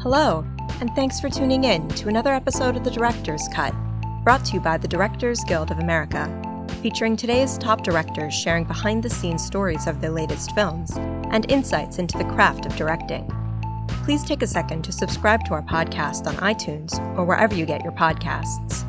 Hello, and thanks for tuning in to another episode of The Director's Cut, brought to you by the Directors Guild of America, featuring today's top directors sharing behind-the-scenes stories of their latest films and insights into the craft of directing. Please take a second to subscribe to our podcast on iTunes or wherever you get your podcasts.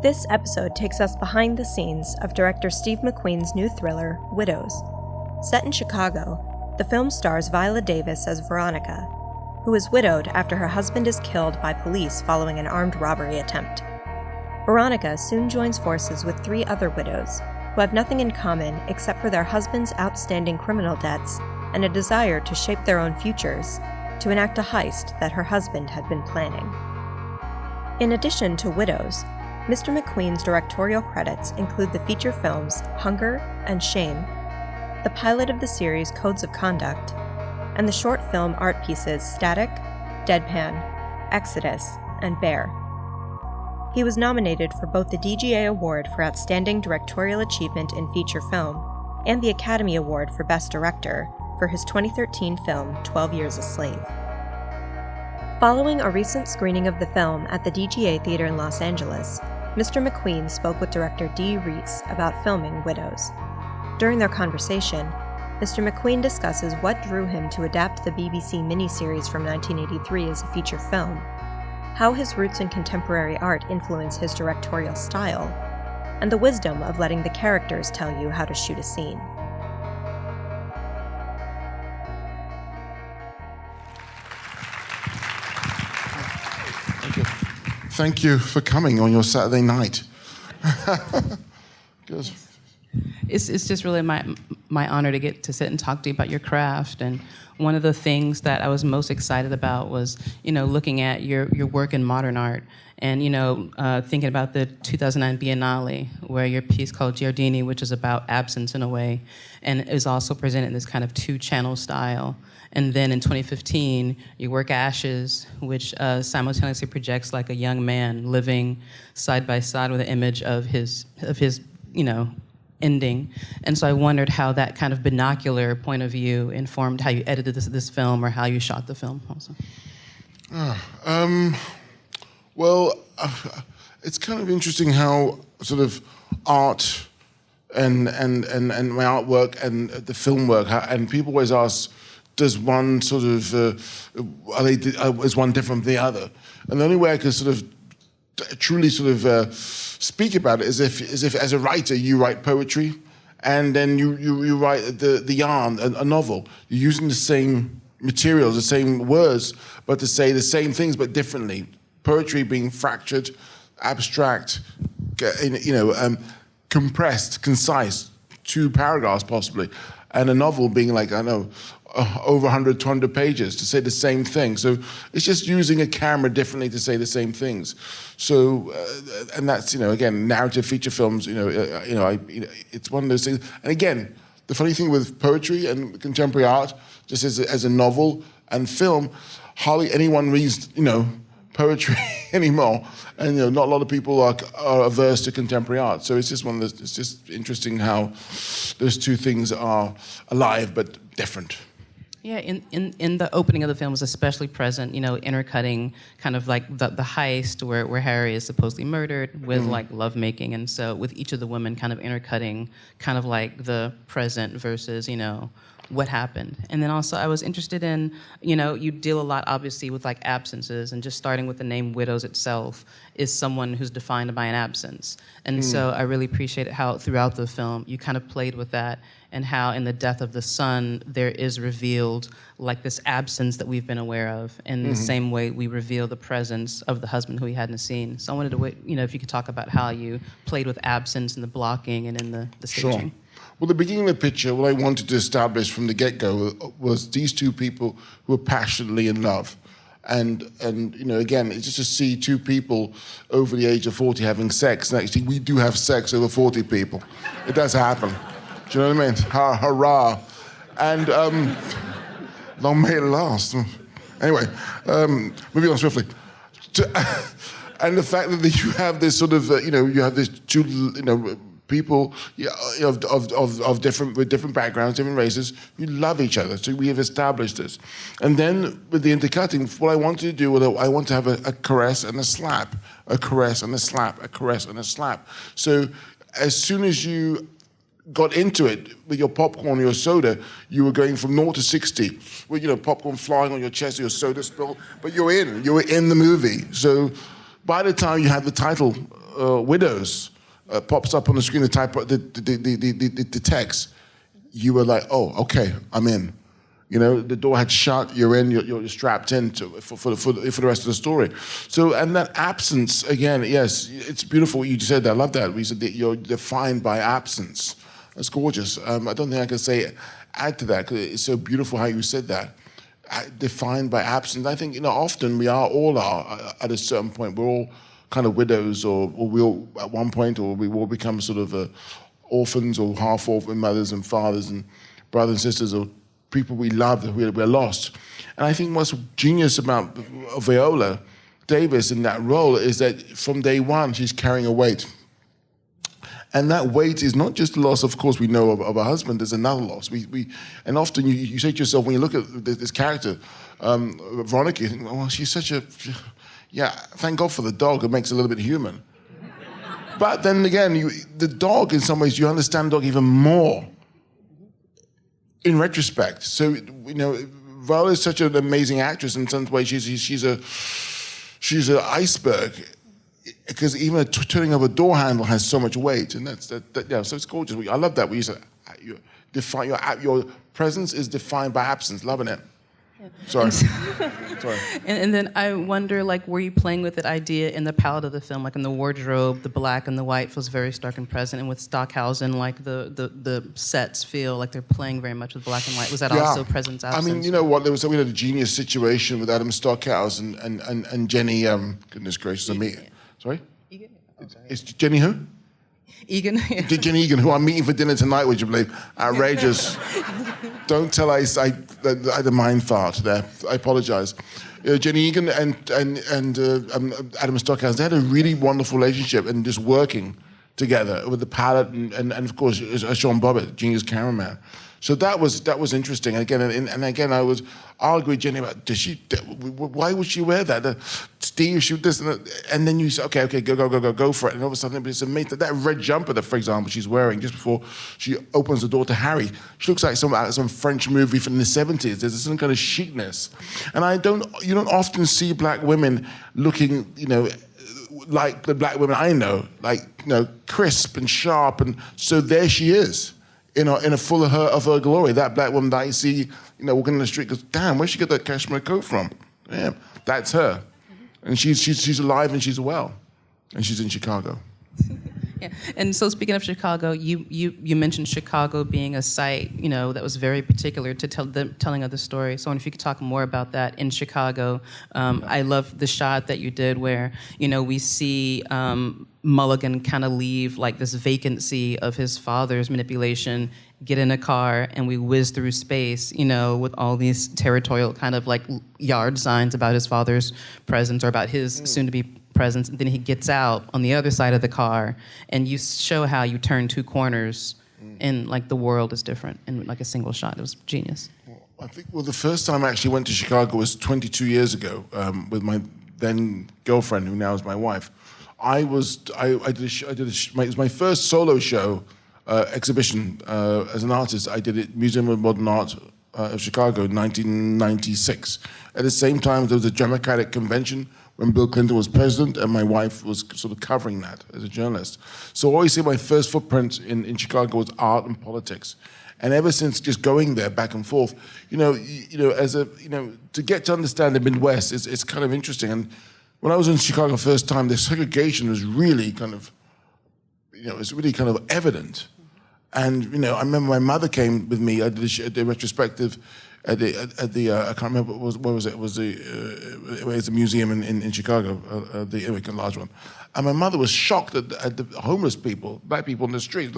This episode takes us behind the scenes of director Steve McQueen's new thriller, Widows. Set in Chicago, the film stars Viola Davis as Veronica, who is widowed after her husband is killed by police following an armed robbery attempt. Veronica soon joins forces with three other widows, who have nothing in common except for their husband's outstanding criminal debts and a desire to shape their own futures, to enact a heist that her husband had been planning. In addition to Widows, Mr. McQueen's directorial credits include the feature films Hunger and Shame, the pilot of the series Codes of Conduct, and the short film art pieces Static, Deadpan, Exodus, and Bear. He was nominated for both the DGA Award for Outstanding Directorial Achievement in Feature Film and the Academy Award for Best Director for his 2013 film 12 Years a Slave. Following a recent screening of the film at the DGA Theater in Los Angeles, Mr. McQueen spoke with director Dee Rees about filming Widows. During their conversation, Mr. McQueen discusses what drew him to adapt the BBC miniseries from 1983 as a feature film, how his roots in contemporary art influence his directorial style, and the wisdom of letting the characters tell you how to shoot a scene. Thank you for coming on your Saturday night. Good. It's just really my honor to get to sit and talk to you about your craft. And one of the things that I was most excited about was, looking at your work in modern art and, thinking about the 2009 Biennale, where your piece called Giardini, which is about absence in a way, and is also presented in this kind of two-channel style. And then in 2015, your work Ashes, which simultaneously projects like a young man living side by side with an image of his ending. And so I wondered how that kind of binocular point of view informed how you edited this film or how you shot the film also. It's kind of interesting how sort of art and my artwork and the film work, and people always ask, does one sort of, is one different from the other? And the only way I can sort of truly sort of speak about it is if as a writer you write poetry and then you write the yarn, a novel. You're using the same materials, the same words, but to say the same things but differently. Poetry being fractured, abstract, compressed, concise, 2 paragraphs possibly, and a novel being like, I know, over 100, 200 pages to say the same thing. So it's just using a camera differently to say the same things. So, and that's, again, narrative feature films, it's one of those things. And again, the funny thing with poetry and contemporary art, just as a novel and film, hardly anyone reads, poetry anymore. And, not a lot of people are averse to contemporary art. So it's just it's just interesting how those two things are alive but different. Yeah, in the opening of the film was especially present, intercutting kind of like the heist where Harry is supposedly murdered with like lovemaking, and so with each of the women kind of intercutting kind of like the present versus, what happened. And then also I was interested in, you deal a lot obviously with like absences, and just starting with the name Widows itself is someone who's defined by an absence. And so I really appreciated how throughout the film you kind of played with that, and how in the death of the son there is revealed like this absence that we've been aware of, in the same way we reveal the presence of the husband who we hadn't seen. So I wanted to, if you could talk about how you played with absence in the blocking and in the staging. Sure. Well, the beginning of the picture, what I wanted to establish from the get-go was these two people who were passionately in love. And again, it's just to see two people over the age of 40 having sex. And actually, we do have sex over 40 people. It does happen. Do you know what I mean? Hurrah. And long may it last. Anyway, moving on swiftly. And the fact that you have this sort of, you have this two, people of different backgrounds, different races, who love each other. So we have established this. And then with the intercutting, what I wanted to do was I want to have a caress and a slap, a caress and a slap, a caress and a slap. So as soon as you got into it with your popcorn or your soda, you were going from 0 to 60, with popcorn flying on your chest or your soda spill, but you were in the movie. So by the time you had the title, Widows, pops up on the screen, the text, you were like, oh, okay, I'm in. The door had shut, you're in, you're strapped in for the rest of the story. So, and that absence, again, yes, it's beautiful what you just said there. I love that. You said that you're defined by absence. That's gorgeous. I don't think I can add to that, because it's so beautiful how you said that. Defined by absence. I think, often we all are at a certain point. We're all kind of widows, or we all, at one point, or we all become sort of orphans or half-orphan mothers and fathers and brothers and sisters, or people we love that we're lost. And I think what's genius about Viola Davis in that role is that from day one, she's carrying a weight. And that weight is not just the loss, of course, we know of a husband, there's another loss. And often you say to yourself, when you look at this character, Veronica, you think, well, she's such a, yeah, thank God for the dog, it makes it a little bit human. But then again, the dog, in some ways, you understand the dog even more in retrospect. So, Viola is such an amazing actress in some ways. She's an iceberg, because even a turning of a door handle has so much weight, and so it's gorgeous. I love that. We use your presence is defined by absence. Loving it. Yeah. Sorry. Sorry. And then I wonder, were you playing with that idea in the palette of the film, in the wardrobe, the black and the white feels very stark and present, and with Stockhausen, the sets feel like they're playing very much with black and white. Was that also presence absence? I mean, you know what? We had a genius situation with Adam Stockhausen and Jenny. Goodness gracious, me. Yeah. Sorry? Egan? It's Jenny who? Egan. Yeah. Jenny Egan, who I'm meeting for dinner tonight, would you believe? Outrageous. Don't tell I had a mind fart there. I apologize. Jenny Egan and Adam Stockhausen, they had a really wonderful relationship and just working together with the palette and of course Sean Bobbitt, genius cameraman. So that was interesting. And again, I was arguing with Jenny about why would she wear that? Steve, shoot this, and then you say, okay, go for it. And all of a sudden, it's amazing that red jumper that, for example, she's wearing just before she opens the door to Harry. She looks like some French movie from the 70s. There's some kind of chicness, and you don't often see black women looking, like the black women I know, crisp and sharp, and so there she is. In a full of her glory, that black woman that I see, walking in the street, goes, damn, where'd she get that cashmere coat from? Yeah, that's her, and she's alive and she's well, and she's in Chicago. Yeah, and so speaking of Chicago, you mentioned Chicago being a site, that was very particular to telling of the story. So if you could talk more about that in Chicago. I love the shot that you did where, we see Mulligan kind of leave this vacancy of his father's manipulation, get in a car, and we whiz through space, with all these territorial kind of yard signs about his father's presence or about his soon-to-be presence. And then he gets out on the other side of the car, and you show how you turn two corners, and the world is different in a single shot. It was genius. I think the first time I actually went to Chicago was 22 years ago with my then girlfriend, who now is my wife. It was my first solo show exhibition as an artist. I did it Museum of Modern Art of Chicago in 1996. At the same time, there was a Democratic convention when Bill Clinton was president, and my wife was sort of covering that as a journalist. So I always say my first footprint in Chicago was art and politics. And ever since just going there back and forth, to get to understand the Midwest, it's kind of interesting. And when I was in Chicago first time, the segregation was really kind of, evident. And I remember my mother came with me. I did the retrospective at the I can't remember what was it. It was a museum in Chicago, the large one. And my mother was shocked at the homeless people, black people in the street,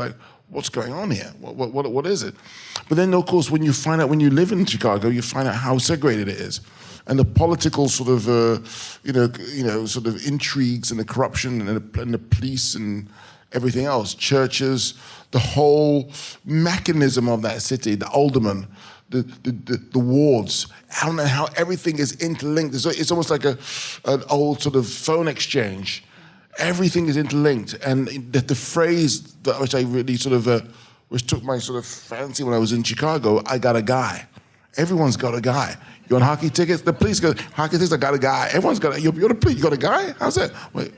what's going on here? What is it? But then, of course, when you live in Chicago, you find out how segregated it is, and the political sort of, sort of intrigues and the corruption and the police and everything else, churches, the whole mechanism of that city, the aldermen, the wards, how everything is interlinked. It's almost like an old sort of phone exchange. Everything is interlinked, and the phrase that which I really sort of, which took my sort of fancy when I was in Chicago, I got a guy. Everyone's got a guy. You want hockey tickets? The police go, hockey tickets, I got a guy. Everyone's got a, you're the police, you got a guy? How's that? Wait.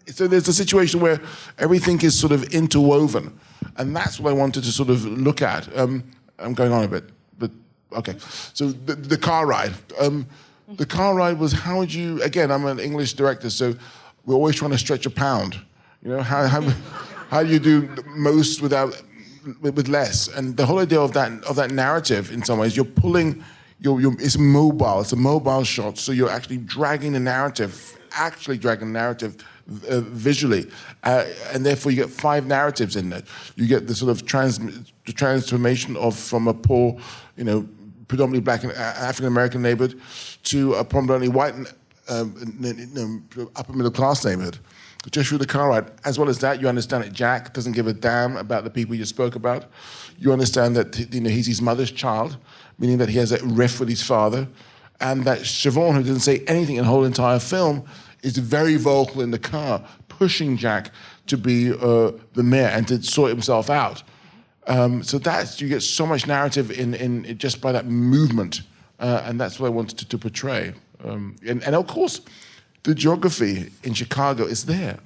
So there's a situation where everything is sort of interwoven, and that's what I wanted to sort of look at. I'm going on a bit, but okay. So the car ride. The car ride was, how would you, again, I'm an English director, so we're always trying to stretch a pound. You know, how do you do most with less? And the whole idea of that narrative, in some ways, you're pulling, it's mobile, it's a mobile shot, so you're actually dragging the narrative, visually, and therefore you get 5 narratives in there. You get the sort of the transformation from a poor, you know, predominantly black and African American neighborhood to a predominantly white, upper middle class neighborhood. Just through the car ride. As well as that, you understand that Jack doesn't give a damn about the people you spoke about. You understand that, you know, he's his mother's child, meaning that he has a rift with his father, and that Siobhan, who doesn't say anything in the whole entire film, is very vocal in the car, pushing Jack to be the mayor and to sort himself out. So you get so much narrative in just by that movement, and that's what I wanted to portray. And of course, the geography in Chicago is there.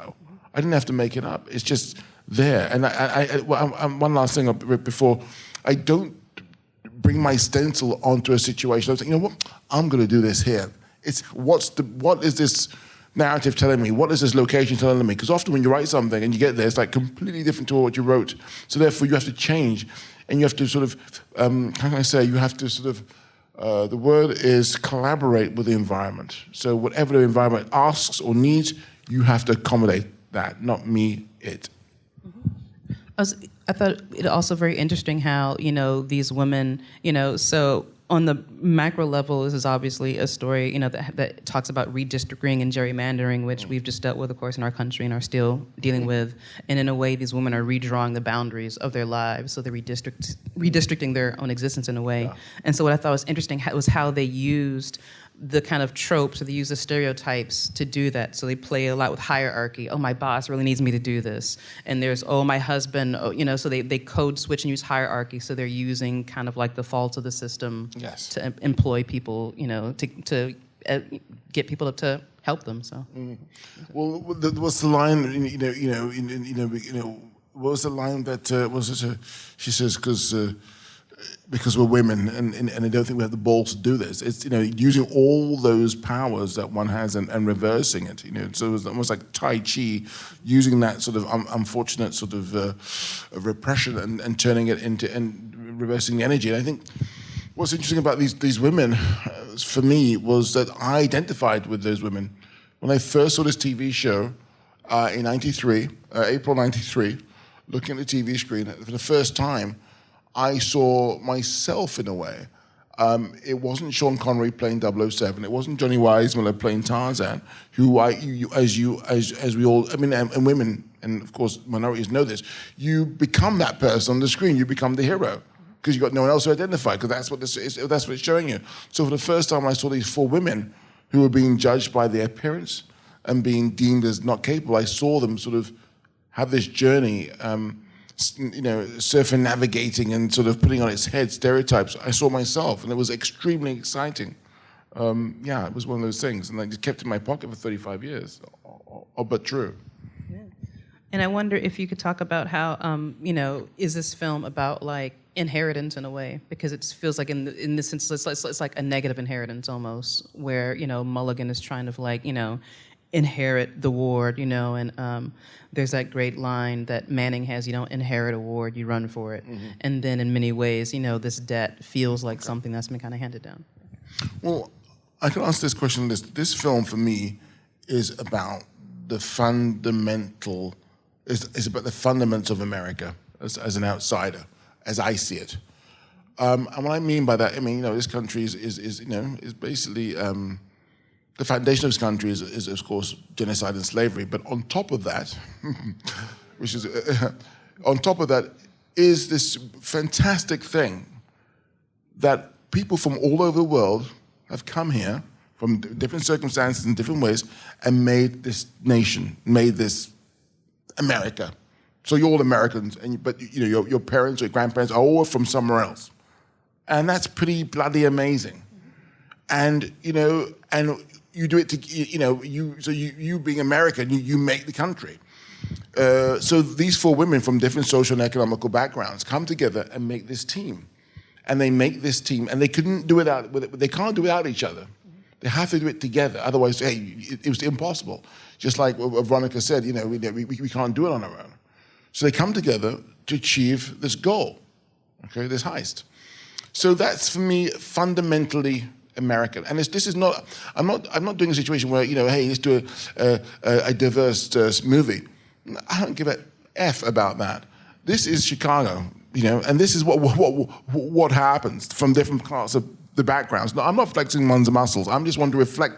I didn't have to make it up. It's just there. And one last thing before, I don't bring my stencil onto a situation. I was like, you know what? I'm going to do this here. It's what is this narrative telling me? What is this location telling me? Because often when you write something and you get there, it's like completely different to what you wrote. So therefore, you have to change, and you have to sort of, how can I say? You have to sort of. The word is collaborate with the environment. So whatever the environment asks or needs, you have to accommodate that, not me, it. I thought it also very interesting how, you know, these women, you know, so on the macro level, this is obviously a story, you know, that talks about redistricting and gerrymandering, which we've just dealt with, of course, in our country and are still dealing with. And in a way, these women are redrawing the boundaries of their lives, so they're redistricting their own existence in a way. Yeah. And so what I thought was interesting was how they used the kind of tropes, or they use the stereotypes to do that. So they play a lot with hierarchy. Oh, my boss really needs me to do this. And there's, oh, my husband, oh, you know, so they code switch and use hierarchy. So they're using kind of like the faults of the system to employ people, you know, to get people to help them. So, well, what's the line? What was the line that was it? She says because we're women and I don't think we have the balls to do this. It's, you know, using all those powers that one has and reversing it, you know. So it was almost like Tai Chi, using that sort of unfortunate sort of repression and turning it into, and reversing the energy. And I think what's interesting about these women, for me, was that I identified with those women. When I first saw this TV show in '93, April '93, looking at the TV screen for the first time, I saw myself in a way. It wasn't Sean Connery playing 007. It wasn't Johnny Weissmuller playing Tarzan, who as we all, I mean, and women, and of course minorities know this, you become that person on the screen. You become the hero because you've got no one else to identify, because that's what it's showing you. So for the first time, I saw these 4 women who were being judged by their appearance and being deemed as not capable. I saw them sort of have this journey, you know, circumnavigating and sort of putting on its head stereotypes. I saw myself, and it was extremely exciting. Yeah, it was one of those things, and I just kept it in my pocket for 35 years, but true. Yeah. And I wonder if you could talk about how, you know, is this film about like inheritance in a way? Because it feels like in this sense, it's like a negative inheritance almost, where, you know, Mulligan is trying to like, you know, inherit the ward, you know, and there's that great line that Manning has, you don't inherit a ward, you run for it. Mm-hmm. And then in many ways, you know, this debt feels like something that's been kind of handed down. Well, I can answer this question. This film for me is about the fundamental, is about the fundamentals of America as an outsider, as I see it. And what I mean by that, I mean, you know, this country is you know, is basically, the foundation of this country is of course, genocide and slavery. But on top of that, which is, on top of that, is this fantastic thing that people from all over the world have come here from different circumstances in different ways and made this nation, made this America. So you're all Americans, but you know your parents or your grandparents are all from somewhere else, and that's pretty bloody amazing. And you know, and you do it to you being American, you make the country. So these four women from different social and economical backgrounds come together and make this team, and they make this team, and they couldn't do they can't do it without each other. They have to do it together, otherwise, hey, it was impossible. Just like what Veronica said, you know, we can't do it on our own. So they come together to achieve this goal, okay, this heist. So that's for me fundamentally American, and this is not. I'm not doing a situation where you know, hey, let's do a diverse movie. I don't give a f about that. This is Chicago, you know, and this is what happens from different parts of the backgrounds. No, I'm not flexing one's muscles. I'm just wanting to reflect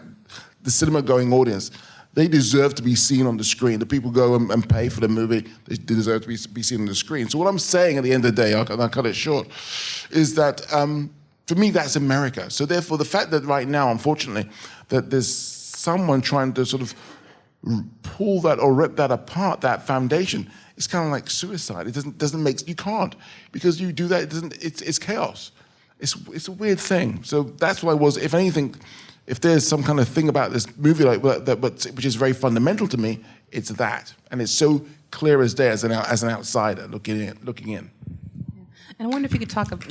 the cinema-going audience. They deserve to be seen on the screen. The people go and pay for the movie. They deserve to be seen on the screen. So what I'm saying at the end of the day, I'll cut it short, is that for me, that's America. So therefore, the fact that right now, unfortunately, that there's someone trying to sort of pull that or rip that apart, that foundation, it's kind of like suicide. It doesn't make, you can't, because you do that, it's chaos. It's a weird thing. So that's what I was, if anything, if there's some kind of thing about this movie like that, which is very fundamental to me, it's that. And it's so clear as day as an outsider looking in. And I wonder if you could talk about,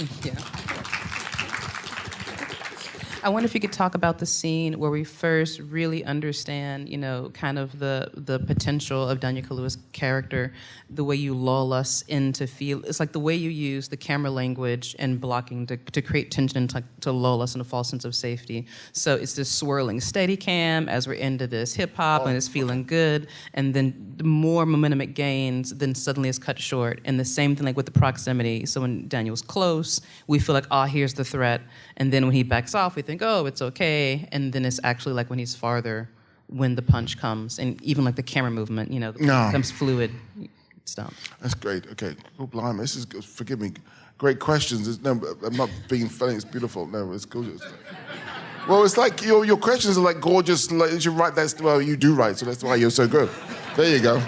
I wonder if you could talk about the scene where we first really understand, you know, kind of the potential of Daniel Kaluuya's character, the way you lull us into it's like the way you use the camera language and blocking to create tension and to lull us in a false sense of safety. So it's this swirling steady cam as we're into this hip hop and it's feeling good, and then the more momentum it gains, then suddenly it's cut short. And the same thing like with the proximity. So when Daniel's close, we feel like, oh, here's the threat. And then when he backs off, we think, oh, it's okay. And then it's actually like when he's farther, when the punch comes, and even like the camera movement, you know, becomes fluid. It's dumb. That's great. Okay. Oh, blimey. This is, forgive me, great questions. No, I'm not being funny. It's beautiful. No, it's gorgeous. Well, it's like your questions are like gorgeous. Like, you write that. Well, you do write, so that's why you're so good. There you go.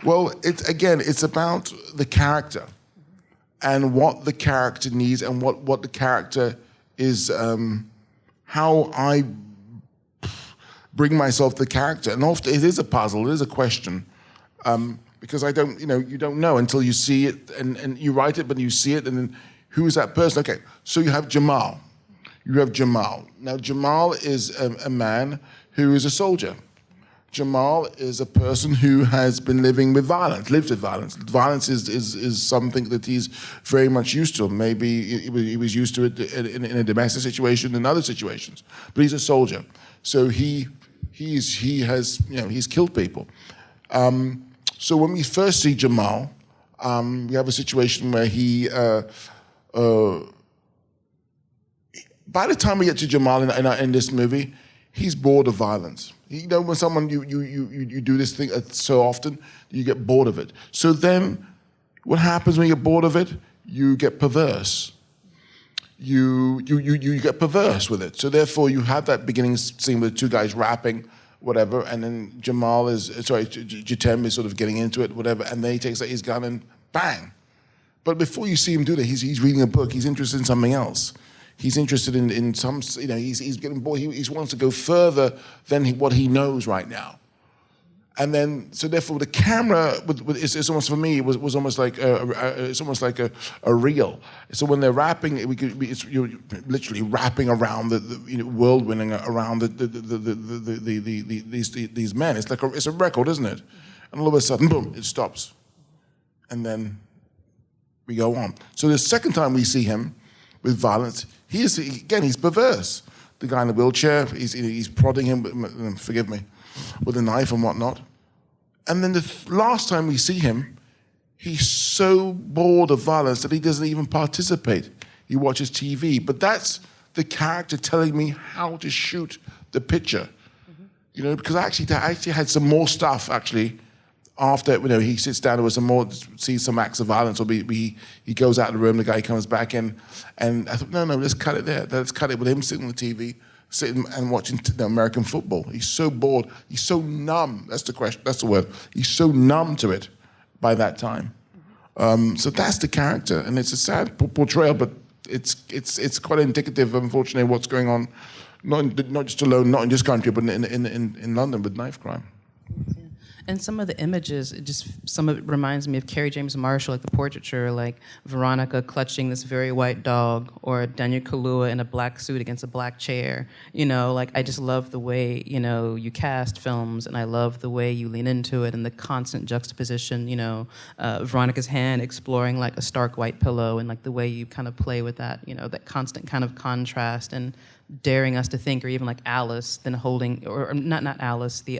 Well, it's about the character and what the character needs and what the character is, how I bring myself to the character. And often it is a puzzle, it is a question, because you don't know until you see it and you write it, but you see it, and then who is that person? Okay, so you have Jamal. Now, Jamal is a man who is a soldier. Jamal is a person who has been living with violence, lives with violence. Violence is something that he's very much used to. Maybe he was used to it in a domestic situation, in other situations. But he's a soldier, so he has he's killed people. So when we first see Jamal, we have a situation where by the time we get to Jamal in this movie, he's bored of violence. You know, when someone you do this thing so often, you get bored of it. So then, what happens when you get bored of it? You get perverse. You get perverse with it. So therefore, you have that beginning scene with two guys rapping, whatever, and then Jitem is sort of getting into it, whatever, and then he takes out his gun and bang. But before you see him do that, he's reading a book. He's interested in something else. He's interested in some, he's getting bored. He wants to go further than what he knows right now. And then, so therefore, the camera, it's almost, for me, was almost like it's almost like a reel. So when they're rapping, you're literally rapping around whirlwinding around these men. It's like it's a record, isn't it? And all of a sudden, boom, it stops. And then we go on. So the second time we see him with violence, he's perverse. The guy in the wheelchair, he's prodding him, forgive me, with a knife and whatnot. And then the last time we see him, he's so bored of violence that he doesn't even participate. He watches TV. But that's the character telling me how to shoot the picture. because I actually had some more stuff actually. After he sits down, there was some more, sees some acts of violence, or he goes out of the room. The guy comes back in, and I thought, no, let's cut it there. Let's cut it with him sitting on the TV, sitting and watching American football. He's so bored. He's so numb. That's the question. That's the word. He's so numb to it by that time. So that's the character, and it's a sad portrayal, but it's quite indicative, unfortunately, of what's going on, not just alone, not in this country, but in London with knife crime. And some of the images, some of it reminds me of Kerry James Marshall, like the portraiture, like Veronica clutching this very white dog, or Daniel Kaluuya in a black suit against a black chair. I just love the way, you cast films, and I love the way you lean into it, and the constant juxtaposition, Veronica's hand exploring like a stark white pillow, and like the way you kind of play with that, that constant kind of contrast, and daring us to think, or even like Alice, then holding, or not Alice, the,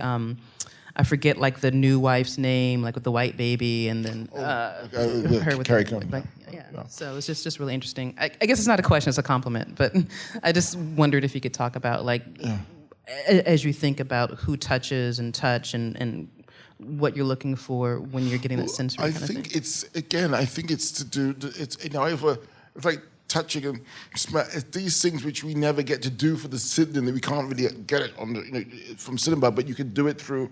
I forget like the new wife's name, like with the white baby, and then her with Carrie the, yeah. So it's just really interesting. I guess it's not a question; it's a compliment. But I just wondered if you could talk about as you think about who touches and touch, and what you're looking for when you're getting that sensory. I think it's to do. It's like touching and smell. It's these things which we never get to do for the cinema, that we can't really get it on from cinema, but you can do it through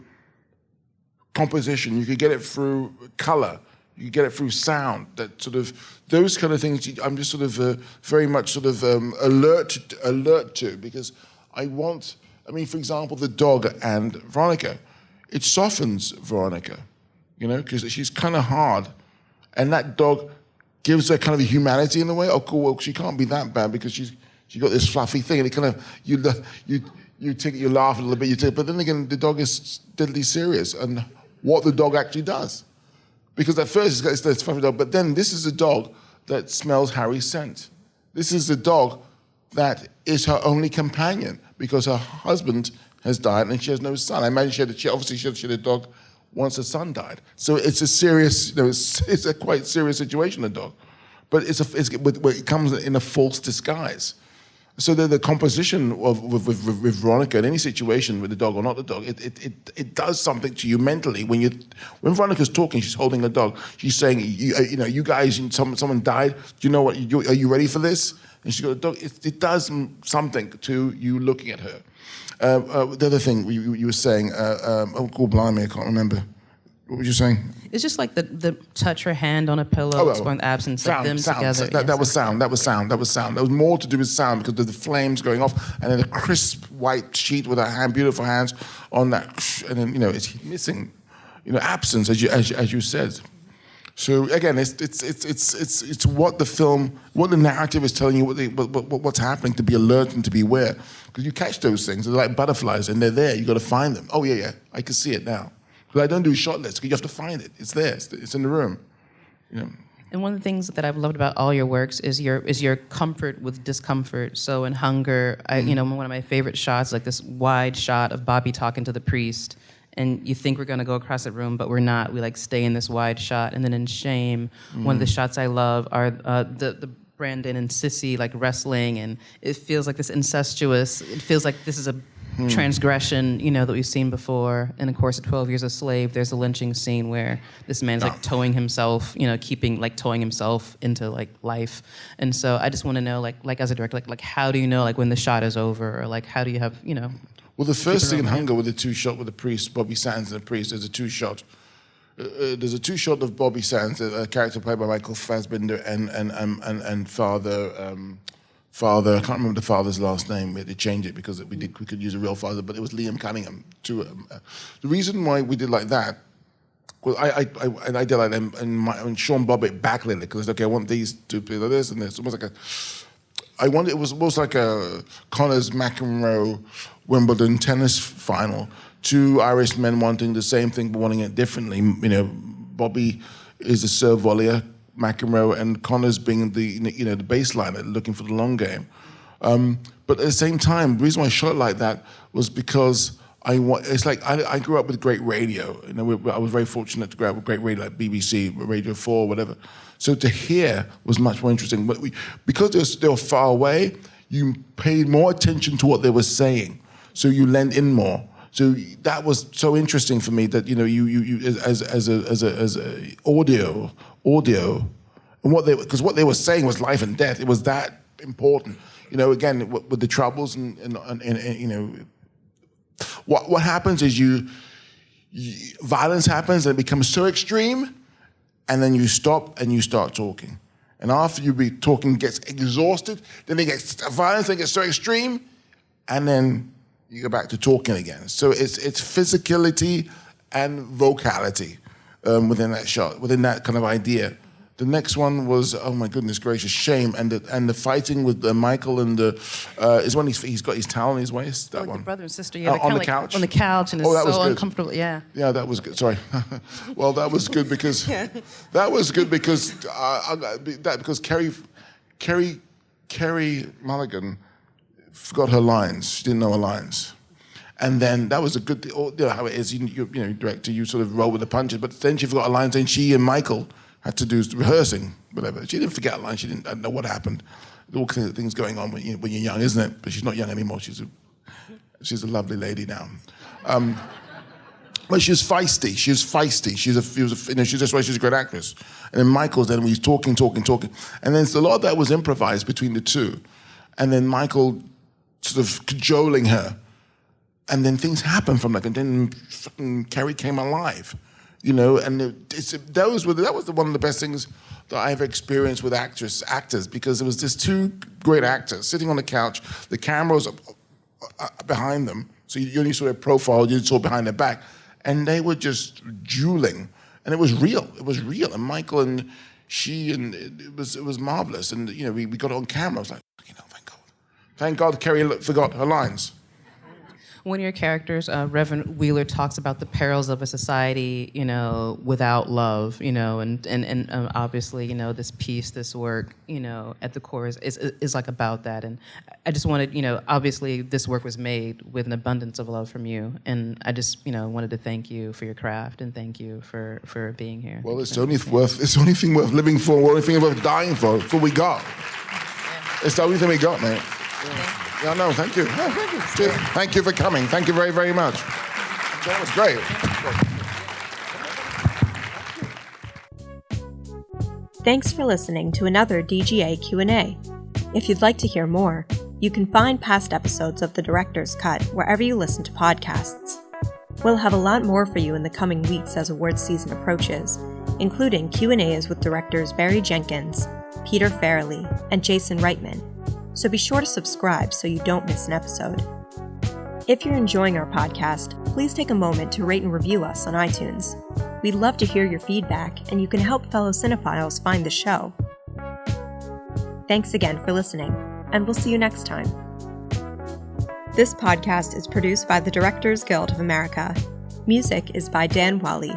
composition, you could get it through color, you could get it through sound, those kind of things I'm just very much alert to, because for example, the dog and Veronica, it softens Veronica, because she's kind of hard, and that dog gives her kind of a humanity in a way. Oh, cool, well, she can't be that bad because she's got this fluffy thing, and it kind of, you laugh a little bit, but then again, the dog is deadly serious, and what the dog actually does. Because at first it's this fluffy dog, but then this is a dog that smells Harry's scent. This is a dog that is her only companion, because her husband has died and she has no son. I imagine she had a dog once her son died. So it's a serious, it's a quite serious situation, a dog. But it comes in a false disguise. So the composition with Veronica in any situation with the dog or not the dog, it does something to you mentally. When Veronica's talking, she's holding a dog. She's saying, you guys, someone died. Do you know what? Are you ready for this? And she's got a dog. It does something to you looking at her. The other thing you were saying, God blimey, I can't remember. What were you saying? It's just like the touch her hand on a pillow, exploring the absence of them together. That was sound. That was more to do with sound, because of the flames going off, and then a crisp white sheet with her beautiful hands on that, and then it's missing, absence, as you said. So again, it's what the film, what the narrative is telling you, what's happening, to be alert and to be aware, because you catch those things. They're like butterflies, and they're there. You got to find them. Oh yeah, I can see it now. But I don't do shot lists, because you have to find it. It's there. It's in the room. And one of the things that I've loved about all your works is your comfort with discomfort. So in Hunger, one of my favorite shots, like this wide shot of Bobby talking to the priest, and you think we're going to go across the room, but we're not. We stay in this wide shot. And then in Shame, one of the shots I love are the Brandon and Sissy wrestling, and it feels like this incestuous. It feels like this is a transgression, that we've seen before. And of course, at 12 Years a Slave, there's a lynching scene where this man's towing himself, towing himself into life. And so I just want to know, as a director, how do you know, when the shot is over, or how do you have, Well, the first thing in Hunger with the two-shot with the priest, Bobby Sands and the priest, there's a two-shot. There's a two-shot of Bobby Sands, a character played by Michael Fassbender, and Father, I can't remember the father's last name. We had to change it because we could use a real father, but it was Liam Cunningham. The reason why we did like that, well, I did like them, and Sean Bobbitt backlit it, because okay, I want these to be like this and this. It was almost like a Connors McEnroe Wimbledon tennis final. Two Irish men wanting the same thing but wanting it differently. Bobby is a serve volleyer, McEnroe, and Connors being the baseliner, looking for the long game. But at the same time, the reason why I shot it like that was because I grew up with great radio. I was very fortunate to grow up with great radio, like BBC, Radio 4, whatever. So to hear was much more interesting. But because they were far away, you paid more attention to what they were saying. So you lent in more. So that was so interesting for me that, you know, you as a audio, and what they were saying was life and death. It was that important, you know. Again, with the troubles and you know, what happens is violence happens and it becomes so extreme, and then you stop and you start talking. And after you be talking gets exhausted, then it gets violence, then it gets so extreme, and then you go back to talking again. So it's physicality and vocality within that shot, within that kind of idea. The next one was, oh my goodness gracious, Shame, and the fighting with Michael and is when he's got his towel in his waist. That like one. The brother and sister, yeah, on the couch. On the couch, and it's that was so good. uncomfortable. Yeah. Yeah, that was good. Sorry. Well, that was good because because Carey Mulligan forgot her lines. She didn't know her lines. And then that was a good, you know how it is, you know, director, you sort of roll with the punches, but then she forgot her lines, and she and Michael had to do rehearsing, whatever. She didn't forget her lines, she didn't know what happened. There's all kinds of things going on when you're young, isn't it? But she's not young anymore, she's a lovely lady now. But she was feisty, she's just why she's a great actress. And then Michael's then, he's talking. And then so a lot of that was improvised between the two. And then Michael sort of cajoling her. And then things happen from that, and then fucking Carrie came alive, you know. And that was one of the best things that I've experienced with actors, because it was just two great actors sitting on the couch. The camera was behind them, so you only saw their profile, you saw behind their back, and they were just dueling, and it was real. And Michael and she, and it was marvelous. And you know, we got it on camera. I was like, you know, thank God Carrie forgot her lines. One of your characters, Reverend Wheeler, talks about the perils of a society, you know, without love, you know, and obviously, you know, this piece, this work, you know, at the core is like about that. And I just wanted, you know, obviously this work was made with an abundance of love from you, and I just, you know, wanted to thank you for your craft and thank you for being here. Well, it's the only thing worth living for, the only thing worth dying for. It's what we got. It's the only thing we got, mate. Yeah, no, thank you. No, thank you. Cheers. Thank you for coming. Thank you very, very much. That was great. Thanks for listening to another DGA Q&A. If you'd like to hear more, you can find past episodes of The Director's Cut wherever you listen to podcasts. We'll have a lot more for you in the coming weeks as awards season approaches, including Q&As with directors Barry Jenkins, Peter Farrelly, and Jason Reitman. So be sure to subscribe so you don't miss an episode. If you're enjoying our podcast, please take a moment to rate and review us on iTunes. We'd love to hear your feedback, and you can help fellow cinephiles find the show. Thanks again for listening, and we'll see you next time. This podcast is produced by the Directors Guild of America. Music is by Dan Wally.